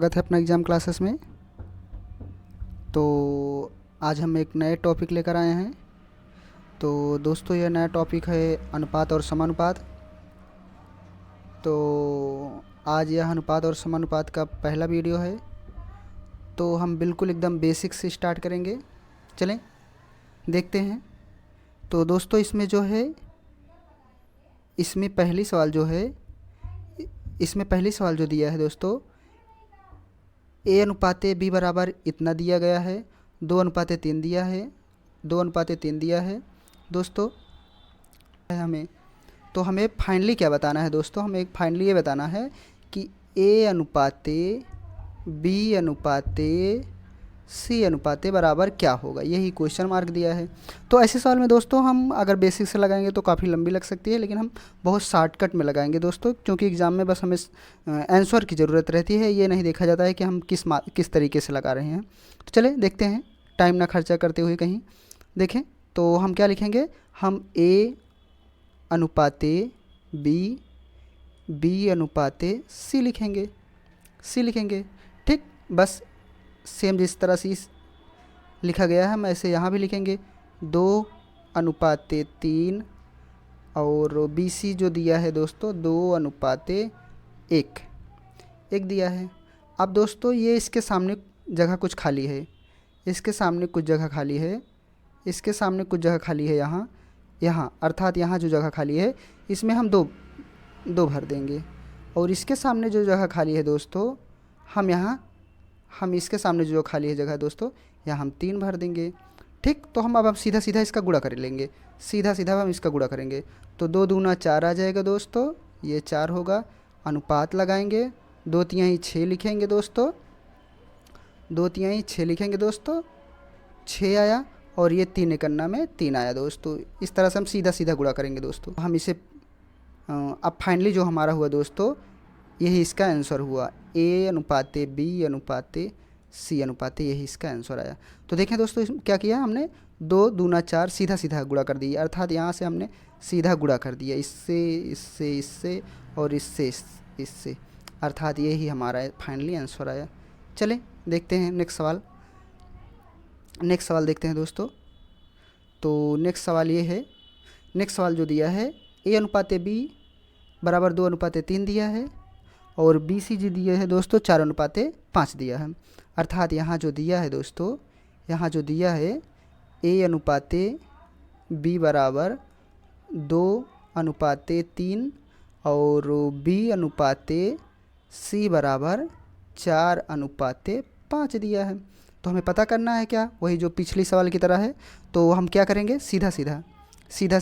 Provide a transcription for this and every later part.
स्वागत है अपना एग्ज़ाम क्लासेस में। तो आज हम एक नए टॉपिक लेकर आए हैं। तो दोस्तों यह नया टॉपिक है अनुपात और समानुपात। तो आज यह अनुपात और समानुपात का पहला वीडियो है। तो हम बिल्कुल एकदम बेसिक से स्टार्ट करेंगे। चलें देखते हैं। तो दोस्तों इसमें जो है पहली सवाल जो दिया है दोस्तों, ए अनुपाते बी बराबर इतना दिया गया है, 2:3 दिया है, 2:3 दिया है दोस्तों। हमें फाइनली क्या बताना है दोस्तों, हमें फाइनली ये बताना है कि ए अनुपाते बी अनुपाते सी अनुपाते बराबर क्या होगा। यही क्वेश्चन मार्क दिया है। तो ऐसे सवाल में दोस्तों हम अगर बेसिक से लगाएंगे तो काफ़ी लंबी लग सकती है, लेकिन हम बहुत शॉर्टकट में लगाएंगे दोस्तों, क्योंकि एग्ज़ाम में बस हमें आंसर की ज़रूरत रहती है। ये नहीं देखा जाता है कि हम किस तरीके से लगा रहे हैं। तो चले देखते हैं, टाइम ना खर्चा करते हुए कहीं। देखें तो हम क्या लिखेंगे, हम ए अनुपाते बी अनुपाते सी लिखेंगे। ठीक, बस सेम जिस तरह से लिखा गया है हम ऐसे यहाँ भी लिखेंगे। 2:3 और बी सी जो दिया है दोस्तों 2:1 दिया है। अब दोस्तों ये इसके सामने जगह कुछ खाली है, इसके सामने कुछ जगह खाली है यहाँ अर्थात यहाँ जो जगह खाली है इसमें हम दो भर देंगे। और इसके सामने जो जगह खाली है दोस्तों हम इसके सामने जो खाली है जगह दोस्तों यहाँ हम 3 भर देंगे। ठीक, तो हम सीधा इसका गुणा कर लेंगे। सीधा हम इसका गुणा करेंगे तो 2 दूना 4 आ जाएगा दोस्तों, ये 4 होगा। अनुपात लगाएंगे, 2×3 6 लिखेंगे दोस्तों, 2×3 6 लिखेंगे दोस्तों, 6 आया। और ये 3 एकन्ना में 3 आया दोस्तों। इस तरह से हम सीधा गुणा करेंगे दोस्तों। हम इसे अब फाइनली जो हमारा हुआ दोस्तों, यही इसका आंसर हुआ। ए अनुपाते बी अनुपाते सी अनुपाते, यही इसका आंसर आया। तो देखें दोस्तों क्या किया हमने, 2 दूना 4 सीधा गुणा कर दिया, अर्थात यहाँ से हमने सीधा गुणा कर दिया, इससे और इससे, अर्थात यही हमारा फाइनली आंसर आया। चलें देखते हैं नेक्स्ट सवाल देखते हैं दोस्तों। तो नेक्स्ट सवाल ये है, नेक्स्ट सवाल जो दिया है ए अनुपाते बी बराबर 2:3 दिया है और बी सी जी दिया है दोस्तों 4:5 दिया है। अर्थात यहाँ जो दिया है दोस्तों, ए अनुपाते बी बराबर 2:3 और बी अनुपाते सी बराबर 4:5 दिया है। तो हमें पता करना है क्या, वही जो पिछली सवाल की तरह है। तो हम क्या करेंगे, सीधा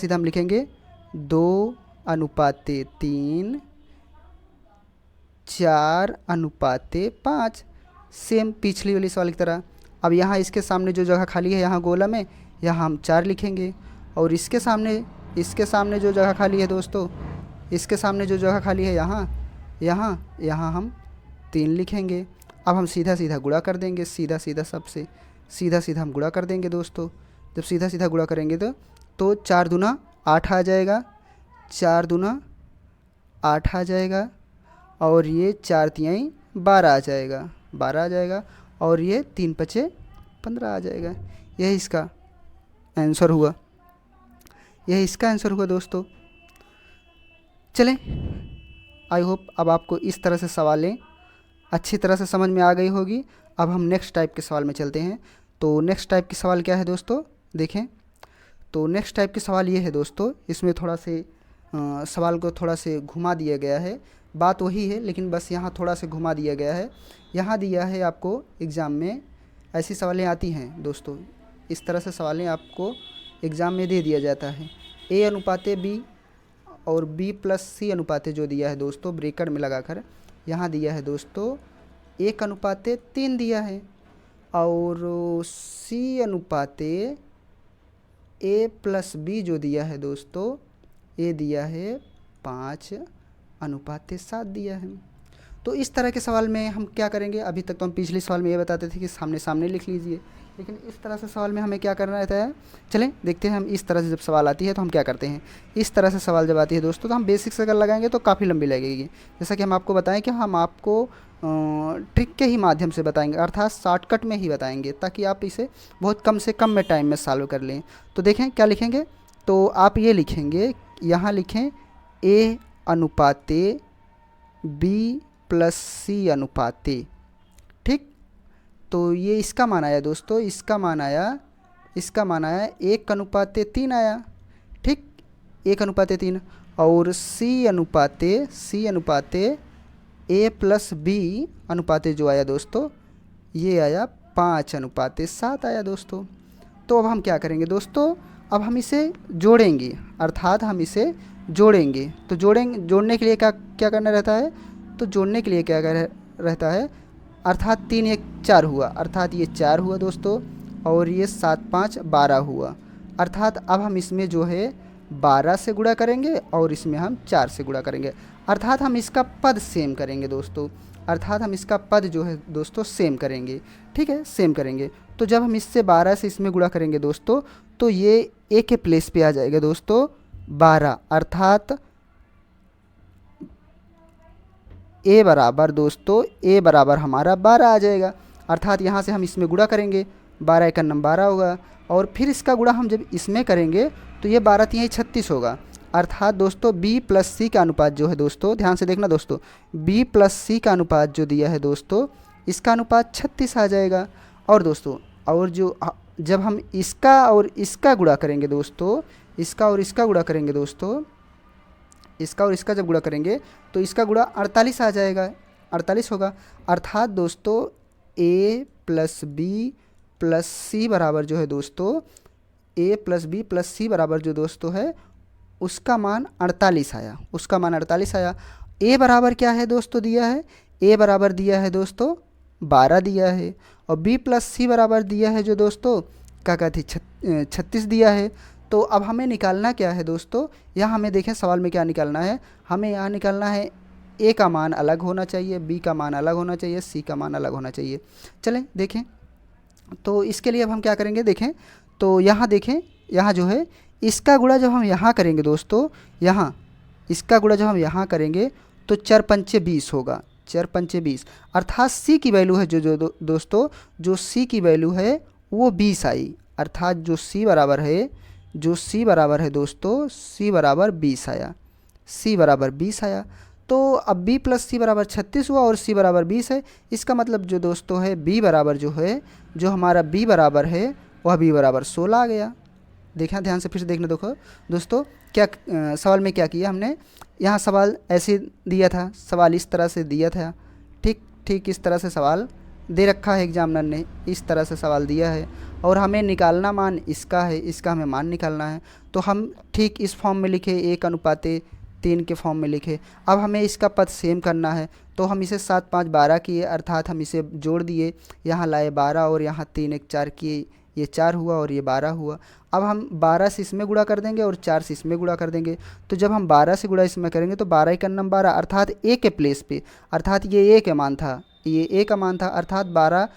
हम लिखेंगे 2:3 4:5, सेम पिछली वाली सवाल की तरह। अब यहाँ इसके सामने जो जगह खाली है यहाँ गोला में, यहाँ हम 4 लिखेंगे। और इसके सामने जो जगह खाली है दोस्तों, इसके सामने जो जगह खाली है यहाँ हम 3 लिखेंगे। अब हम सीधा गुणा कर देंगे, सीधा सबसे सीधा हम गुणा कर देंगे दोस्तों। जब सीधा गुणा करेंगे तो 4 दूना 8 आ जाएगा, 4 दूना 8 आ जाएगा। और ये 4×3 12 आ जाएगा और ये 3×5 15 आ जाएगा। यही इसका आंसर हुआ दोस्तों। चलें, आई होप अब आपको इस तरह से सवालें अच्छी तरह से समझ में आ गई होगी। अब हम नेक्स्ट टाइप के सवाल में चलते हैं। तो नेक्स्ट टाइप की सवाल क्या है दोस्तों, देखें। तो नेक्स्ट टाइप की सवाल ये है दोस्तों, इसमें थोड़ा से सवाल को थोड़ा से घुमा दिया गया है। बात वही है लेकिन बस यहाँ थोड़ा से घुमा दिया गया है। यहाँ दिया है आपको एग्ज़ाम में ऐसी सवालें आती हैं दोस्तों, इस तरह से सवालें आपको एग्ज़ाम में दे दिया जाता है। ए अनुपाते बी और बी प्लस सी अनुपाते जो दिया है दोस्तों ब्रैकेट में लगाकर, यहाँ दिया है दोस्तों 1:3 दिया है। और सी अनुपाते ए प्लस बी जो दिया है दोस्तों, ये दिया है 5:7 दिया है। तो इस तरह के सवाल में हम क्या करेंगे, अभी तक तो हम पिछले सवाल में ये बताते थे कि सामने लिख लीजिए, लेकिन इस तरह से सवाल में हमें क्या करना रहता है। चलें देखते हैं हम इस तरह से जब सवाल आती है तो हम क्या करते हैं। इस तरह से सवाल जब आती है दोस्तों तो हम बेसिक से अगर लगाएंगे तो काफ़ी लंबी लगेगी। जैसा कि हम आपको बताएं कि हम आपको ट्रिक के ही माध्यम से बताएंगे, अर्थात शॉर्टकट में ही बताएंगे, ताकि आप इसे बहुत कम से कम में टाइम में सॉल्व कर लें। तो देखें क्या लिखेंगे, तो आप ये लिखेंगे, यहाँ लिखें ए अनुपाते बी प्लस सी अनुपाते, ठीक। तो ये इसका मान आया दोस्तों, इसका मान आया 1:3 आया, ठीक, 1:3। और सी अनुपाते ए प्लस बी अनुपाते जो आया दोस्तों, ये आया 5:7 आया दोस्तों। तो अब हम क्या करेंगे दोस्तों, अब हम इसे जोड़ेंगे, अर्थात हम इसे जोड़ेंगे। तो जोड़ने के लिए क्या क्या करना रहता है, तो जोड़ने के लिए क्या रहता है, अर्थात 3 1 4 हुआ, अर्थात ये 4 हुआ दोस्तों, और ये 7 5 12 हुआ। अर्थात अब हम इसमें जो है 12 से गुणा करेंगे और इसमें हम 4 से गुणा करेंगे, अर्थात हम इसका पद सेम करेंगे दोस्तों, अर्थात हम इसका पद जो है दोस्तों सेम करेंगे, ठीक है, सेम करेंगे। तो जब हम इससे 12 से इसमें गुणा करेंगे दोस्तों, तो ये ए के प्लेस पे आ जाएगा दोस्तों 12, अर्थात ए बराबर दोस्तों, ए बराबर हमारा 12 आ जाएगा। अर्थात यहाँ से हम इसमें गुणा करेंगे, 12 एक 12 होगा, और फिर इसका गुणा हम जब इसमें करेंगे तो ये 12 3 36 होगा। अर्थात दोस्तों बी प्लस सी का अनुपात जो है दोस्तों, ध्यान से देखना दोस्तों, बी प्लस सी का अनुपात जो दिया है दोस्तों, इसका अनुपात 36 आ जाएगा। और दोस्तों और जो जब हम इसका और इसका गुणा करेंगे दोस्तों, इसका और इसका गुणा करेंगे दोस्तों, इसका और इसका जब गुणा करेंगे तो इसका गुणा 48 आ जाएगा, 48 होगा। अर्थात दोस्तों ए प्लस बी प्लस सी बराबर जो है दोस्तों, ए प्लस बी प्लस सी बराबर जो दोस्तों है उसका मान 48 आया, उसका मान 48 आया। ए बराबर क्या है दोस्तों दिया है, ए बराबर दिया है दोस्तों 12 दिया है, और बी प्लस सी बराबर दिया है जो दोस्तों क्या कहती 36 दिया है। तो अब हमें निकालना क्या है दोस्तों, यहाँ हमें देखें सवाल में क्या निकालना है, हमें यहाँ निकालना है ए का मान अलग होना चाहिए, बी का मान अलग होना चाहिए, सी का मान अलग होना चाहिए। चलें देखें, तो इसके लिए अब हम क्या करेंगे देखें, तो यहाँ देखें, यहाँ जो है इसका गुणा जब हम यहाँ करेंगे दोस्तों, यहाँ इसका गुणा जब हम यहाँ करेंगे तो 4 पंचे 20 होगा, 4 पंचे 20, अर्थात सी की वैल्यू है दोस्तों, जो सी की वैल्यू है वो 20 आई, अर्थात जो सी बराबर है दोस्तों, सी बराबर 20 आया, सी बराबर 20 आया। तो अब बी प्लस सी बराबर 36 हुआ और सी बराबर 20 है, इसका मतलब जो दोस्तों है बी बराबर जो है, जो हमारा बी बराबर है वह बी बराबर 16 आ गया। देखा, ध्यान से फिर से देखना, देखो दोस्तों क्या सवाल में क्या किया हमने, यहाँ सवाल ऐसे दिया था, सवाल इस तरह से दिया था, ठीक इस तरह से सवाल दे रखा है एग्जामिनर ने, इस तरह से सवाल दिया है, और हमें निकालना मान इसका है, इसका हमें मान निकालना है। तो हम ठीक इस फॉर्म में लिखे, 1:3 के फॉर्म में लिखे। अब हमें इसका पद सेम करना है, तो हम इसे 7 5 12 किए, अर्थात हम इसे जोड़ दिए, यहाँ लाए 12 और यहाँ 3 1 4 किए, ये 4 हुआ और ये 12 हुआ। अब हम 12 से इसमें गुणा कर देंगे और 4 से इसमें गुणा कर देंगे। तो जब हम 12 से गुणा इसमें करेंगे तो 12 1 12, अर्थात ए के प्लेस पे, अर्थात ये ए का मान था, ये ए का मान था, अर्थात 12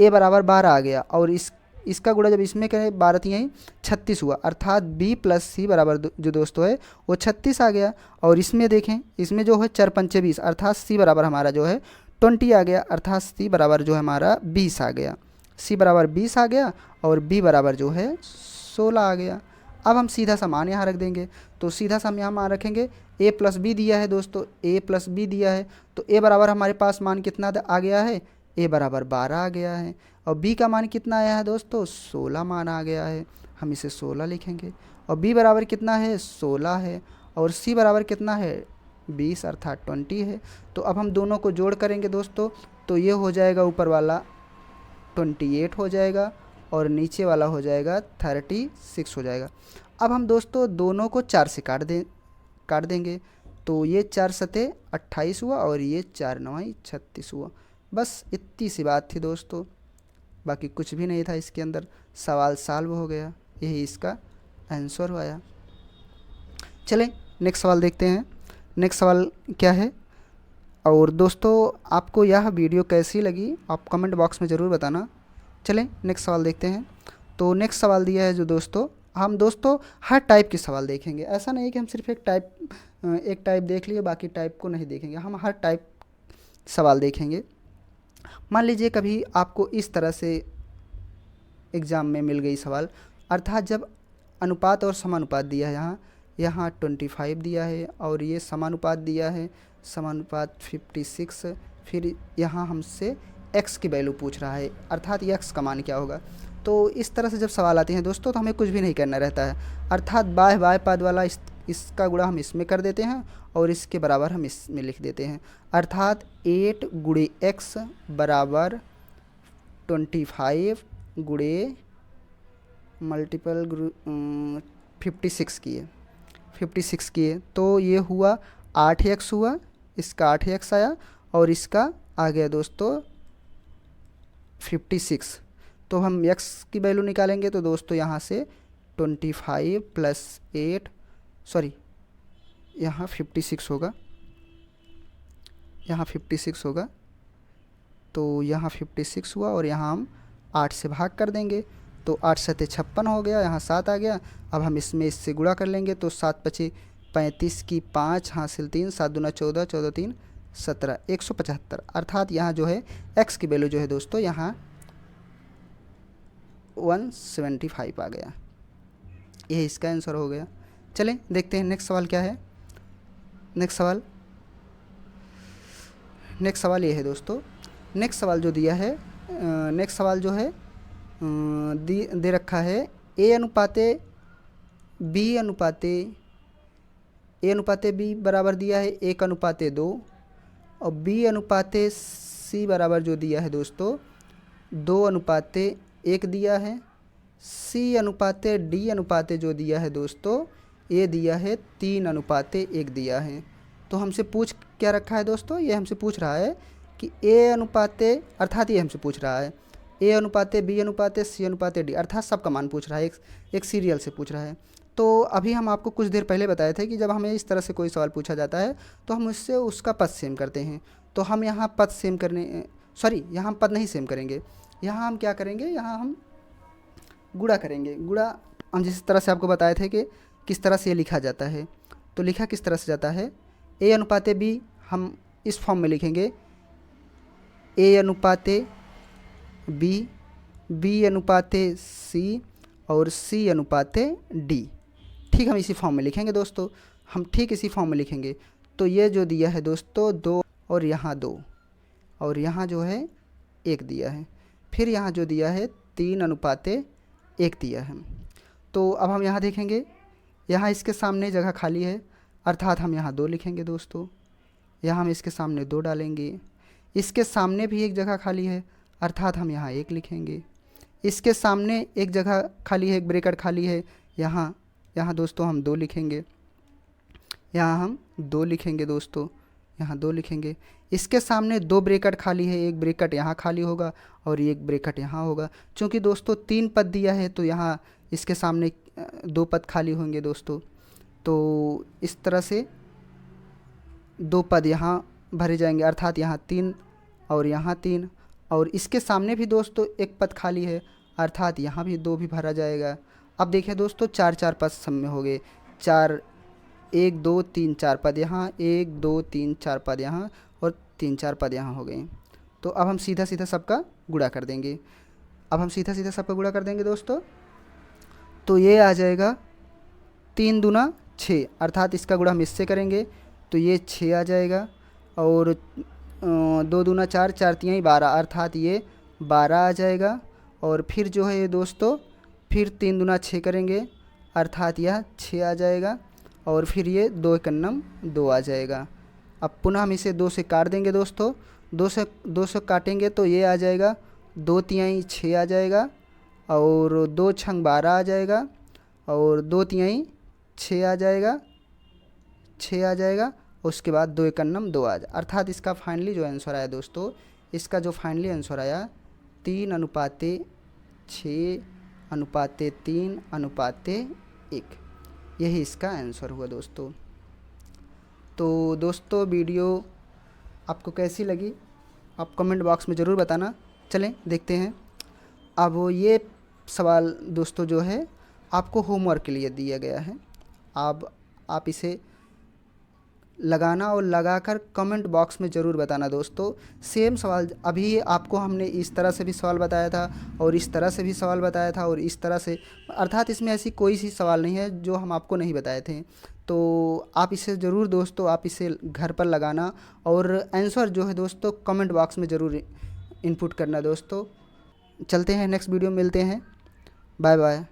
ए बराबर 12 आ गया, और इसका गुणा जब इसमें करें 12 3 36 हुआ, अर्थात बी प्लस सी बराबर जो दोस्तों है वो 36 आ गया। और इसमें देखें, इसमें जो है 4 पंचे 20, अर्थात सी बराबर हमारा जो है 20 आ गया, अर्थात सी बराबर जो है हमारा 20 आ गया, सी बराबर 20 आ गया, और बी बराबर जो है 16 आ गया। अब हम सीधा सा मान यहाँ रख देंगे, तो सीधा सा हम यहाँ मान रखेंगे, ए प्लस बी दिया है दोस्तों, ए प्लस बी दिया है, तो ए बराबर हमारे पास मान कितना आ गया है, ए बराबर 12 आ गया है, और बी का मान कितना आया है दोस्तों, 16 मान आ गया है, हम इसे 16 लिखेंगे, और बी बराबर कितना है 16 है, और सी बराबर कितना है 20 अर्थात 20 है। तो अब हम दोनों को जोड़ करेंगे दोस्तों, तो ये हो जाएगा ऊपर वाला 28 हो जाएगा, और नीचे वाला हो जाएगा 36 हो जाएगा। अब हम दोस्तों दोनों को 4 से काट देंगे, तो ये 4 सते 28 हुआ, और ये 4 9 36 हुआ। बस इतनी सी बात थी दोस्तों, बाकी कुछ भी नहीं था इसके अंदर, सवाल सॉल्व हो गया, यही इसका आंसर आया। चलें नेक्स्ट सवाल देखते हैं, नेक्स्ट सवाल क्या है। और दोस्तों आपको यह वीडियो कैसी लगी आप कमेंट बॉक्स में ज़रूर बताना। चलें नेक्स्ट सवाल देखते हैं। तो नेक्स्ट सवाल दिया है जो दोस्तों, हम दोस्तों हर टाइप के सवाल देखेंगे, ऐसा नहीं कि हम सिर्फ एक टाइप देख लिए बाकी टाइप को नहीं देखेंगे, हम हर टाइप सवाल देखेंगे। मान लीजिए कभी आपको इस तरह से एग्ज़ाम में मिल गई सवाल, अर्थात जब अनुपात और समानुपात दिया है, यहाँ 25 दिया है और ये समानुपात दिया है, समानुपात 56, फिर यहाँ हमसे x की वैल्यू पूछ रहा है, अर्थात x का मान क्या होगा। तो इस तरह से जब सवाल आते हैं दोस्तों तो हमें कुछ भी नहीं करना रहता है, अर्थात बाह्य पद वाला इसका गुणा हम इसमें कर देते हैं और इसके बराबर हम इसमें लिख देते हैं, अर्थात 8 गुणे x बराबर 25 गुणे मल्टीपल 56 किए तो ये हुआ 8x हुआ, इसका 8x आया और इसका आ गया दोस्तों 56। तो हम x की वैल्यू निकालेंगे तो दोस्तों यहाँ से 25 प्लस 8 सॉरी यहाँ 56 होगा, यहाँ 56 होगा, तो यहाँ 56 हुआ और यहाँ हम 8 से भाग कर देंगे तो 8 सते 56 हो गया, यहाँ 7 आ गया। अब हम इसमें इससे गुणा कर लेंगे तो 7 पचे 35 की 5 हासिल 3, 7 दूना 14, 14 3 17, 175, अर्थात यहाँ जो है x की वैल्यू जो है दोस्तों यहाँ 175 आ गया। यही इसका आंसर हो गया। चलें देखते हैं नेक्स्ट सवाल क्या है। नेक्स्ट सवाल ये है दोस्तों, नेक्स्ट सवाल जो दिया है, नेक्स्ट सवाल जो है दे रखा है ए अनुपाते बी बराबर दिया है 1:2 और बी अनुपाते सी बराबर जो दिया है दोस्तों 2:1 दिया है, सी अनुपाते डी अनुपाते जो दिया है दोस्तों ये दिया है 3:1 दिया है। तो हमसे पूछ क्या रखा है दोस्तों, ये हमसे पूछ रहा है कि ए अनुपाते, अर्थात ये हमसे पूछ रहा है ए अनुपाते बी अनुपाते सी अनुपाते डी, अर्थात सबका मान पूछ रहा है, एक सीरियल से पूछ रहा है। तो अभी हम आपको कुछ देर पहले बताए थे कि जब हमें इस तरह से कोई सवाल पूछा जाता है तो हम उससे उसका पद सेम करते हैं। तो हम यहाँ पद सेम करने यहाँ हम पद नहीं सेम करेंगे, यहाँ हम क्या करेंगे, यहाँ हम गुणा करेंगे। गुणा हम जिस तरह से आपको बताए थे कि किस तरह से ये लिखा जाता है, तो लिखा किस तरह से जाता है, ए अनुपाते बी हम इस फॉर्म में लिखेंगे, ए अनुपाते बी, बी अनुपाते सी और सी अनुपाते डी। ठीक हम इसी फॉर्म में लिखेंगे दोस्तों, हम ठीक इसी फॉर्म में लिखेंगे। तो ये जो दिया है दोस्तों 2 और यहाँ 2 और यहाँ जो है 1 दिया है, फिर यहाँ जो दिया है 3:1 दिया है। तो अब हम यहाँ देखेंगे, यहाँ इसके सामने जगह खाली है, अर्थात हम यहाँ 2 लिखेंगे दोस्तों, यहाँ हम इसके सामने 2 डालेंगे, इसके सामने भी एक जगह खाली है, अर्थात हम यहाँ 1 लिखेंगे, इसके सामने एक जगह खाली है, एक ब्रैकेट खाली है, यहाँ दोस्तों हम 2 लिखेंगे, यहाँ हम 2 लिखेंगे दोस्तों, यहाँ 2 लिखेंगे, इसके सामने 2 ब्रैकेट खाली है, एक ब्रैकेट यहाँ खाली होगा और एक ब्रैकेट यहाँ होगा। चूँकि दोस्तों 3 पद दिया है तो यहाँ इसके सामने 2 पद खाली होंगे दोस्तों। तो इस तरह से 2 पद यहाँ भरे जाएंगे, अर्थात यहाँ 3 और यहाँ 3 और इसके सामने भी दोस्तों 1 पद खाली है, अर्थात यहाँ भी 2 भी भरा जाएगा। अब देखिए दोस्तों 4 पद सब में हो गए, 4 1 2 3 4 पद यहाँ, 1 2 3 4 पद यहाँ और 3 4 पद यहाँ हो गए। तो अब हम सीधा सबका गुणा कर देंगे। अब हम सीधा सबका गुणा कर देंगे दोस्तों, तो ये आ जाएगा 3 दूना 6, अर्थात इसका गुणा हम इससे करेंगे तो ये 6 आ जाएगा और 2 दूना 4, 4 तिहाई 12, अर्थात ये 12 आ जाएगा। और फिर जो है ये दोस्तों फिर 3 दूना 6 करेंगे, अर्थात यह 6 आ जाएगा और फिर ये 2 एकन्नम 2 आ जाएगा। अब पुनः हम इसे 2 से काट देंगे दोस्तों, 2 से काटेंगे तो ये आ जाएगा 2 तिहाई 6 आ जाएगा और 2 छंग 12 आ जाएगा और 2 तिहाई 6 आ जाएगा, 6 आ जाएगा, उसके बाद 2 एकन्नम 2 आ जाए, अर्थात इसका फाइनली जो आंसर आया दोस्तों, इसका जो फाइनली आंसर आया 3:6:3:1, यही इसका आंसर हुआ दोस्तों। तो दोस्तों वीडियो आपको कैसी लगी आप कमेंट बॉक्स में ज़रूर बताना। चलें देखते हैं। अब ये सवाल दोस्तों जो है आपको होमवर्क के लिए दिया गया है, अब आप इसे लगाना और लगाकर कमेंट बॉक्स में ज़रूर बताना दोस्तों। सेम सवाल अभी आपको हमने इस तरह से भी सवाल बताया था और इस तरह से भी सवाल बताया था और इस तरह से, अर्थात इसमें ऐसी कोई सी सवाल नहीं है जो हम आपको नहीं बताए थे। तो आप इसे ज़रूर दोस्तों, आप इसे घर पर लगाना और आंसर जो है दोस्तों कमेंट बॉक्स में ज़रूर इनपुट करना दोस्तों। चलते हैं नेक्स्ट वीडियो में मिलते हैं। Bye bye.